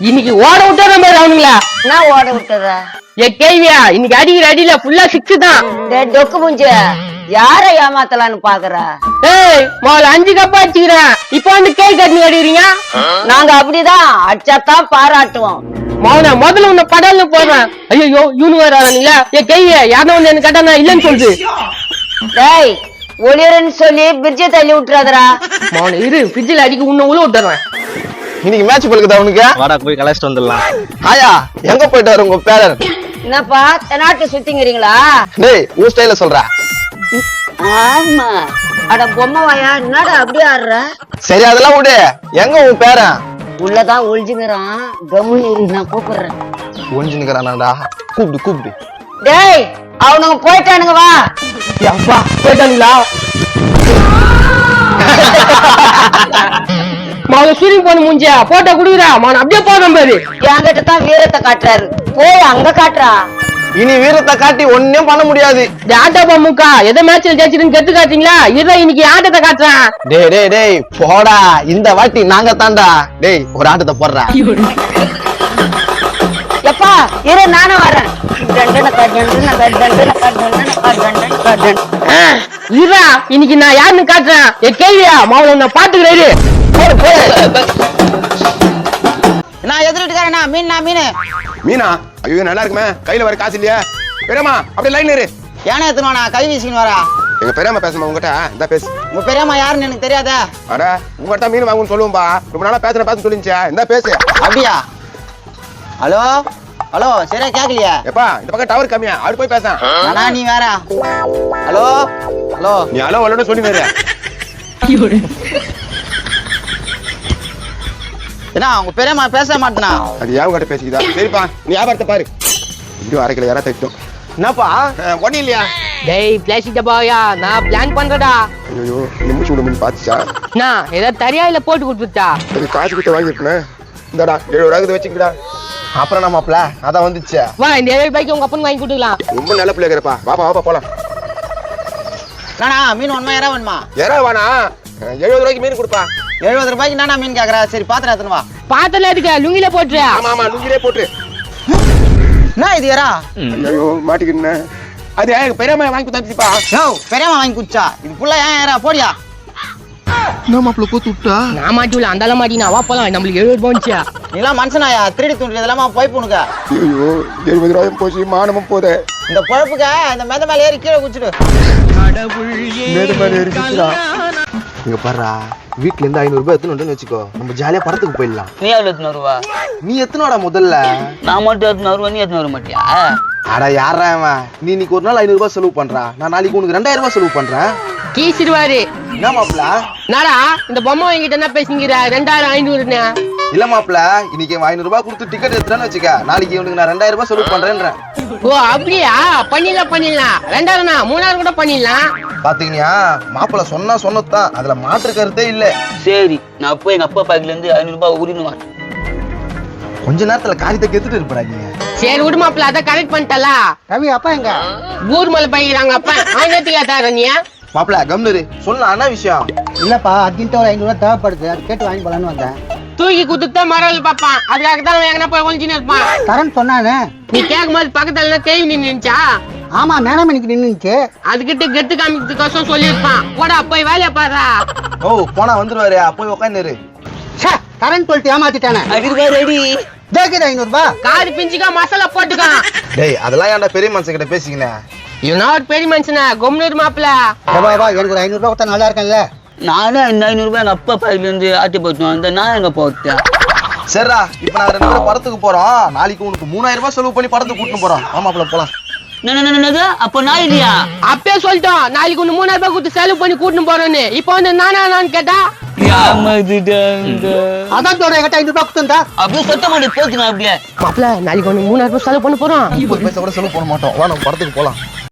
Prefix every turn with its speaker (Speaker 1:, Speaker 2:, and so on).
Speaker 1: இன்னைக்கு ஓட விட்டா பாரு அவனுங்களா.
Speaker 2: நான் ஓட விட்டதா?
Speaker 1: ஏ கேள்வியா, இன்னைக்கு அடிக்கிற அடியில ஃபுல்லா 6 தான்.
Speaker 2: டொக்கு முஞ்ச யார ஏமாத்தலான்னு பாக்குற?
Speaker 1: ஏய் முதல்ல 5 கப்பா அடிச்சுக்கிறேன், இப்ப வந்து கேக் கட்டி அடிக்கிறீங்க.
Speaker 2: நாங்க அப்படிதான் அடிச்சாத்தான் பாராட்டுவோம்.
Speaker 1: முதல்ல உன்னை படல்னு போடுறேன். ஐயோ இவனு வரானுங்களா. ஏ கேள்வியா, யாரும் வந்து என்ன கேட்டா நான் இல்லன்னு சொல்லுது.
Speaker 2: டேய் ஒளிரன்னு சொல்லி பிரிட்ஜை தள்ளி விட்டுறாதரா.
Speaker 1: மௌன இரு, ஃப்ரிட்ஜில் அடிக்க உன்ன உள்ள விட்டுறேன்.
Speaker 3: இன்னைக்கு மேட்ச் பழுக்குதா உனக்கு?
Speaker 4: வாடா போய் கலாச்சிட்டு வந்துடலாம்.
Speaker 3: ஆயா எங்க போயிட்டு வர உங்க பேரர்?
Speaker 2: என்னப்பா தெனாட்டு சுத்திங்கிறீங்களா?
Speaker 3: டேய் உன் ஸ்டைல சொல்ற.
Speaker 2: ஆமா அட பொம்மை வாயா, என்னடா அப்படியே ஆடுற?
Speaker 3: சரி அதெல்லாம் விடு, எங்க உன் பேரன்?
Speaker 2: உள்ளதான் ஒளிஞ்சுங்கிறான், கம்முன்னு இரு, நான் கூப்பிடுறேன்.
Speaker 3: ஒளிஞ்சுக்கிறானாடா, கூப்பிடு கூப்பிடு.
Speaker 2: டேய் அவனுங்க போயிட்டானுங்க, வா.
Speaker 1: அப்பா போயிட்டானுங்களா? மௌன சூரிய போன மூஞ்சியா போட்டோ குடுக்குறா. மௌன அப்படியே போறோம் பாரு.
Speaker 2: என்கிட்ட தான் வீரத்தை காட்டுறாரு, போய் அங்க காட்டுறா.
Speaker 3: இனி வீரத்தை காட்டி ஒன்னும் பண்ண முடியாது.
Speaker 1: ஆட்டோ முக்கா எதை மேட்ச்ல ஜெயிச்சிருன்னு கெத்து காட்டுறீங்களா? இதான் இன்னைக்கு ஆட்டத்தை காட்டுறேன்.
Speaker 3: டேய் டேய் டேய் போடா, இந்த வாட்டி நாங்க தாண்டா. டேய் ஒரு ஆட்டத்தை போடுறா.
Speaker 2: எப்பா இரு, நானும் வரேன்.
Speaker 1: இருடா, இன்னைக்கு நான் யாருன்னு காட்டுறேன். ஏ கேள்வியா, மௌன நான் பாத்துக்கிறேன்.
Speaker 2: நான் எதிர்ட்டுக்காரனா? மீன்
Speaker 5: மீனா? ஐயோ நல்லா இருக்குமே, கையில வர காசு இல்லையா? பெரியம்மா அப்படியே லைன்ல இரு.
Speaker 2: ஏன்னா எத்தனை கை வீசின்னு வரா?
Speaker 5: எங்க பெரியம்மா பேசுமா உங்ககிட்ட? இந்த பேசு.
Speaker 2: உங்க பெரியம்மா யாருன்னு எனக்கு தெரியாதா?
Speaker 5: அட உங்ககிட்ட மீன் வாங்கணும்னு சொல்லுவோம்பா, ரொம்ப நாளா பேச சொல்லிச்சா. இந்த பேசு.
Speaker 2: அப்படியா? ஹலோ ஹலோ, சரியா கேக்கலையா?
Speaker 5: எப்பா இந்த பக்கம் டவர் கம்மியா, அப்படி போய் பேச.
Speaker 2: ஆனா நீ வேற. ஹலோ ஹலோ,
Speaker 5: நீ அலோ அலோன்னு சொல்லி வேற.
Speaker 2: என்ன உங்க பெரியம்மா பேச மாட்டேனா?
Speaker 5: அது யாவும் கிட்ட பேசிக்குதா? சரிப்பா நீ வியாபாரத்தை பாரு. இன்னும் 1/2 கிலோ யாரா தைட்டோம்.
Speaker 3: என்னப்பா
Speaker 5: ஒன்னும் இல்லையா?
Speaker 1: டேய் பிளாஸ்டிக் டப்பாயா, நான் பிளான் பண்றடா.
Speaker 5: ஐயோ நிமிஷம் விட முடியும் பாத்துச்சா?
Speaker 1: நான் ஏதாவது தரியா இல்ல போட்டு கொடுத்துட்டா?
Speaker 5: அது காசு கொடுத்து வாங்கிருக்கேன். இந்தாடா 70 வச்சுக்கிடா.
Speaker 3: அப்புறம் நம்மப்ல அதான் வந்துச்சு.
Speaker 1: வா இந்த 70 ரூபாய்க்கு உங்க அப்பனுக்கு வாங்கி கொடுக்கலாம்.
Speaker 5: ரொம்ப நல்ல பிள்ளையா இருக்கிறப்பா. வாப்பா வாப்பா போலாம்.
Speaker 2: நானா மீன் ஒன்மா யாரா வேணுமா?
Speaker 5: யாரா வானா? 70 ரூபாய்க்கு மீன் கொடுப்பா.
Speaker 2: 70 ரூபாய்க்கு நானா மீன் கேக்குறா? சரி பாத்திரம் எடுத்துன்னு வா.
Speaker 1: பாத்தல இருக்க லுங்கில போட்டுறியா?
Speaker 5: ஆமா ஆமா லுங்கிலே போட்டு.
Speaker 2: என்ன இது யாரா?
Speaker 5: ஐயோ மாட்டிக்கிட்டேன். அது எங்க பெரியம்மா வாங்கி கொடுத்தாச்சுப்பா.
Speaker 2: யோ பெரியம்மா வாங்கி குச்சா? இது புள்ள ஏன் யாரா? போடியா.
Speaker 5: நான் மாப்பிள்ள கோத்து விட்டா.
Speaker 1: நான் மாட்டிவில அந்தால மாட்டினா. வா போலாம், நம்மளுக்கு 70 ரூபாய் வந்துச்சா?
Speaker 2: நீலாம் மனுஷனாயா? திருடி தூண்டி இதெல்லாம் போய் போனுங்க.
Speaker 5: ஐயோ 70 ரூபாயும் போச்சு, மானமும் போதே.
Speaker 2: இந்த பொழப்புக்க இந்த மேத மேல ஏறி கீழே குச்சிடு.
Speaker 5: மேடு மேடு ஏறிச்சுடா.
Speaker 3: இங்க பாருடா, வீட்ல இருந்து 500 ரூபாய் எடுத்துன்னு வச்சுக்கோ, நம்ம ஜாலியா படத்துக்கு போயிடலாம்.
Speaker 2: நீ எவ்வளவு எடுத்துன்னு வருவா?
Speaker 3: நீ எத்தனோட முதல்ல?
Speaker 2: நான் மட்டும் எடுத்துன்னு வருவா, நீ எடுத்துன்னு வர மாட்டியா?
Speaker 3: அட யாரா அவன்? நீ இன்னைக்கு ஒரு நாள் 500 ரூபாய் செலவு பண்றா, நான் நாளைக்கு உனக்கு 2000 ரூபாய் செலவு பண்றேன்.
Speaker 1: கீசிடுவாரு.
Speaker 3: என்ன மாப்பிள?
Speaker 1: நாடா இந்த பொம்மை வாங்கிட்டு என்ன பேசுங்கிற? 2500.
Speaker 3: இல்ல மாப்பிள, இன்னைக்கு 500 ரூபாய் கொடுத்து டிக்கெட் எடுத்துறான்னு வச்சுக்க, நாளைக்கு உனக்கு நான் 2000 ரூபாய் செலவு பண்றேன்றேன்.
Speaker 1: ஓ அப்படியா? பண்ணிடலாம் 2000 3000 கூட பண்ணிடலாம்.
Speaker 3: பாத்தீங்கன்னா மாப்பிள சொன்னதுதான், அதுல மாற்று கருத்தே இல்ல.
Speaker 2: சரி நான் போய் எங்க அப்பா பாக்கெட்ல இருந்து 500 ரூபாய் உரினுவான்.
Speaker 3: கொஞ்ச நேரத்துல காரியத்தை கெத்துட்டு இருப்பா நீங்க.
Speaker 1: சரி விடு மாப்பிள, அதான் கரெக்ட் பண்ணிட்டல.
Speaker 2: ரவி அப்பா எங்க?
Speaker 1: ஊர் மேல பைக்கிறாங்க அப்பா. ஆயிரத்துக்கு ஏத்தாரு நீ.
Speaker 3: மாப்பிள கம்னரு சொன்ன என்ன விஷயம்?
Speaker 6: இல்லப்பா அர்ஜென்ட்டா ஒரு 500 ரூபாய் தேவைப்படுது, அது கேட்டு வாங்கி போலான்னு வந்தேன்.
Speaker 1: தூக்கி குத்துட்டா மரல் பாப்பான், அதுக்காக தான் எங்கன்னா போய் ஒழிஞ்சின்னு இருப்பான்.
Speaker 6: தரேன்னு சொன்னானே.
Speaker 1: நீ கேட்கும் போது பக்கத்துல கேள்வி நின்னுச்சா?
Speaker 6: ஆமா மேடம் எனக்கு நின்னுச்சு.
Speaker 1: அதுகிட்ட கெத்து காமிக்கிறதுக்கோசம் சொல்லியிருப்பான். போடா போய் வேலையை பாடுறா.
Speaker 3: ஓ போனா வந்துருவாரு, போய் உட்காந்துரு.
Speaker 6: தரேன்னு சொல்லிட்டு ஏமாத்திட்டானே.
Speaker 2: ரெடி
Speaker 6: தேக்குது 500 ரூபாய்.
Speaker 1: காது பிஞ்சுக்கா மசாலா போட்டுக்கான்.
Speaker 3: டேய் அதெல்லாம் ஏன்டா பெரிய மனுஷன் கிட்ட பேசிக்கினேன்?
Speaker 1: இவனா ஒரு பெரிய மனுஷனா? கொம்னூர் மாப்பிள.
Speaker 6: வா எனக்கு ஒரு 500 ரூபாய் கொடுத்தா நல்லா இருக்கேன்ல.
Speaker 2: நானும் 500 ரூபாய் எங்க அப்பா பாக்கெட்ல இருந்து ஆட்டி போட்டு வந்தேன். நான் எங்க போட்டேன்?
Speaker 3: சரிடா, இப்ப நாங்க 2 பேரும் படத்துக்கு போறோம். நாளைக்கு உனக்கு 3000 ரூபாய் செலவு பண்ணி படத்துக்கு கூட்டிட்டு போறோம். ஆமாப்ல போலாம்.
Speaker 2: அப்ப நான் இல்லையா?
Speaker 1: அப்பயே சொல்லிட்டோம், நாளைக்கு ஒண்ணு 3000 ரூபாய் கொடுத்து செலவு பண்ணி கூட்டிட்டு போறோன்னு. இப்ப வந்து நானான்னு கேட்டா
Speaker 6: அதான் சொல்றேன், என்கிட்ட 500 ரூபாய் கொடுத்தா
Speaker 2: அப்படியே சொத்த மாட்டே போச்சுங்க. அப்படியே
Speaker 1: மாப்பிள நாளைக்கு ஒண்ணு 3000 ரூபாய் செலவு பண்ண போறோம்.
Speaker 3: 30 பைசா கூட செலவு பண்ண மாட்டோம். வா நம்ம படத்துக்கு போலாம்.